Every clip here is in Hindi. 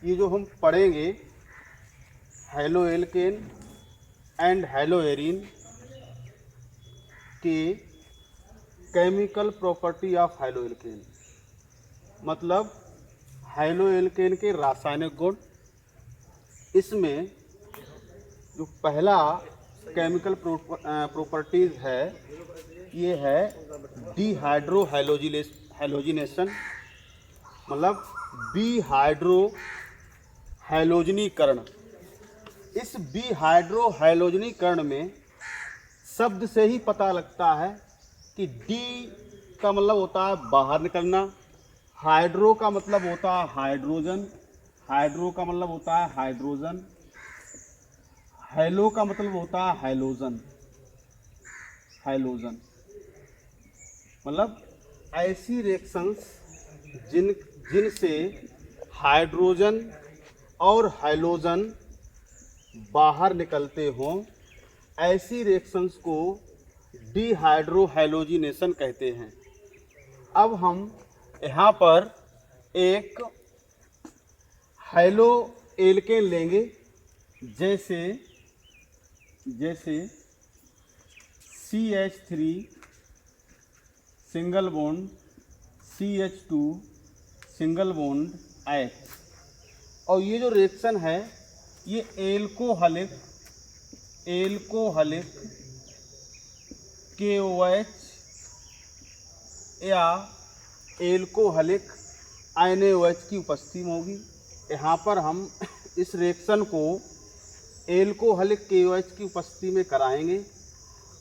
ये जो हम पढ़ेंगे हैलोएल्केन एंड हैलोएरीन के केमिकल प्रॉपर्टी ऑफ हैलोएल्केन, मतलब हैलोएल्केन के रासायनिक गुण। इसमें जो पहला केमिकल प्रॉपर्टीज है ये है डिहाइड्रो हैलोजिनेशन, मतलब बीहाइड्रो हैलोजनीकरण। इस बीहाइड्रो हैलोजनीकरण में शब्द से ही पता लगता है कि डी का मतलब होता है बाहर निकलना, हाइड्रो का मतलब होता है हाइड्रोजन, हाइड्रो का मतलब होता है हाइड्रोजन, हैलो का मतलब होता है हैलोजन, हैलोजन मतलब ऐसी रिएक्शंस जिनसे हाइड्रोजन और हैलोजन बाहर निकलते हों, ऐसी रिएक्शंस को डिहाइड्रो हैलोजिनेशन कहते हैं। अब हम यहाँ पर एक हैलोएल्केन लेंगे, जैसे CH3 single bond CH2 single bond H, और ये जो रिएक्शन है ये एल्कोहलिक KOH या एल्कोहलिक NaOH की उपस्थिति में होगी। यहाँ पर हम इस रिएक्शन को एल्कोहलिक KOH की उपस्थिति में कराएंगे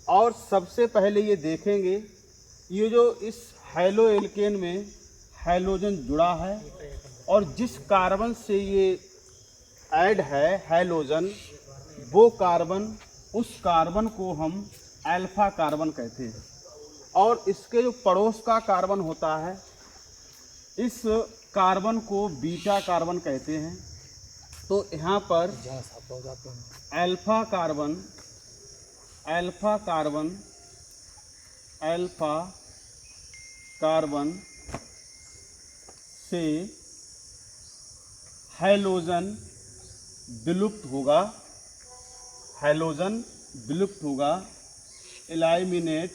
और सबसे पहले ये देखेंगे ये जो इस हैलोएल्केन में हैलोजन जुड़ा है और जिस कार्बन से ये ऐड है हैलोजन, वो कार्बन, उस कार्बन को हम अल्फा कार्बन कहते हैं, और इसके जो पड़ोस का कार्बन होता है इस कार्बन को बीटा कार्बन कहते हैं। तो यहाँ पर अल्फा कार्बन से हैलोजन विलुप्त होगा, एलाइमिनेट,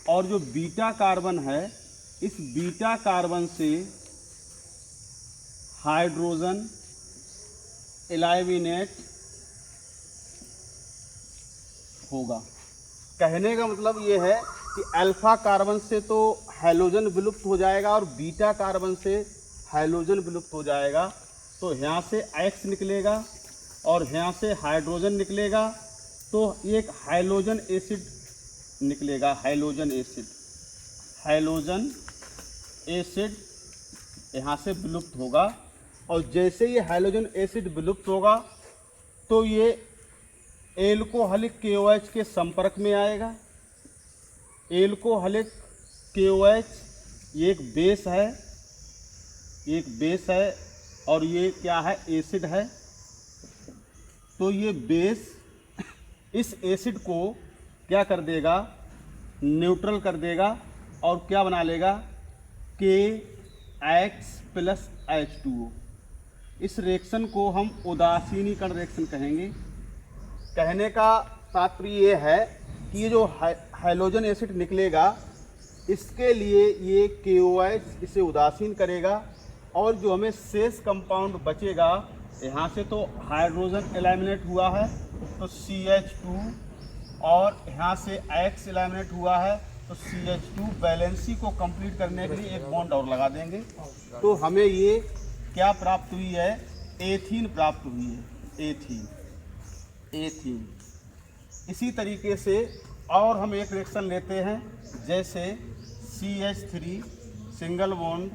और जो बीटा कार्बन है इस बीटा कार्बन से हाइड्रोजन एलाइमिनेट होगा। कहने का मतलब ये है कि अल्फा कार्बन से तो हैलोजन विलुप्त हो जाएगा और बीटा कार्बन से हैलोजन विलुप्त हो जाएगा, तो यहाँ से X निकलेगा और यहाँ से हाइड्रोजन निकलेगा, तो एक हैलोजन एसिड निकलेगा, हैलोजन एसिड यहाँ से विलुप्त होगा। और जैसे ये हैलोजन एसिड विलुप्त होगा तो ये एल्कोहलिक KOH के संपर्क में आएगा। एल्कोहलिक KOH ये एक बेस है और ये क्या है, एसिड है। तो ये बेस इस एसिड को क्या कर देगा, न्यूट्रल कर देगा और क्या बना लेगा, KX + H2O। इस रिएक्शन को हम उदासीनीकरण रिएक्शन कहेंगे। कहने का तात्पर्य ये है कि ये जो हैलोजन एसिड निकलेगा इसके लिए ये KOH इसे उदासीन करेगा और जो हमें शेष कंपाउंड बचेगा, यहाँ से तो हाइड्रोजन एलिमिनेट हुआ है तो CH2, और यहाँ से X एलिमिनेट हुआ है तो CH2, बैलेंसी को कंप्लीट करने के लिए एक बॉन्ड और लगा देंगे, तो हमें ये क्या प्राप्त हुई है, एथीन प्राप्त हुई है, एथीन। इसी तरीके से और हम एक रिएक्शन लेते हैं, जैसे CH3 single bond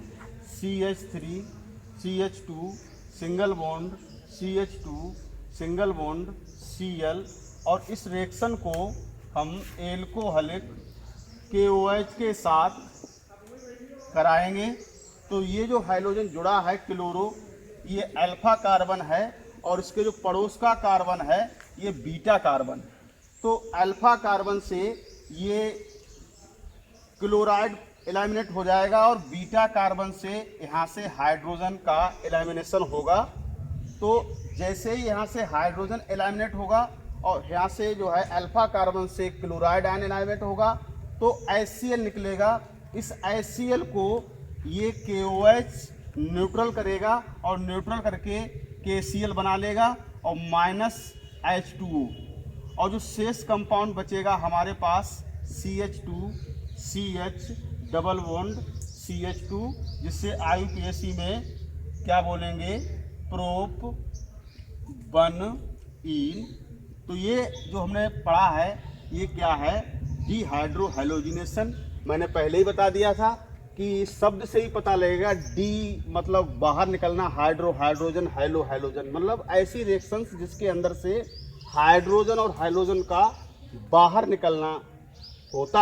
CH3 CH2 single bond CH2 single bond Cl, और इस रिएक्शन को हम एल्कोहलिक KOH के साथ कराएंगे। तो ये जो हाइड्रोजन जुड़ा है क्लोरो, ये अल्फा कार्बन है और इसके जो पड़ोस का कार्बन है ये बीटा कार्बन है। तो अल्फा कार्बन से ये क्लोराइड एलिमिनेट हो जाएगा और बीटा कार्बन से यहाँ से हाइड्रोजन का एलिमिनेशन होगा। तो जैसे ही यहाँ से हाइड्रोजन एलिमिनेट होगा और यहाँ से जो है अल्फा कार्बन से क्लोराइड आयन एलिमिनेट होगा तो HCl निकलेगा। इस HCl को ये KOH न्यूट्रल करेगा और न्यूट्रल करके KCl बना लेगा और माइनस H2O, और जो शेष कंपाउंड बचेगा हमारे पास CH2 CH double bond CH2, जिससे IUPAC में क्या बोलेंगे, प्रोप वन इन। तो ये जो हमने पढ़ा है ये क्या है, डिहाइड्रो हैलोजिनेशन। मैंने पहले ही बता दिया था कि शब्द से ही पता लगेगा, डी मतलब बाहर निकलना, हाइड्रो हाइड्रोजन, हैलो हैलोजन, मतलब ऐसी रिएक्शंस जिसके अंदर से हाइड्रोजन और हैलोजन का बाहर निकलना होता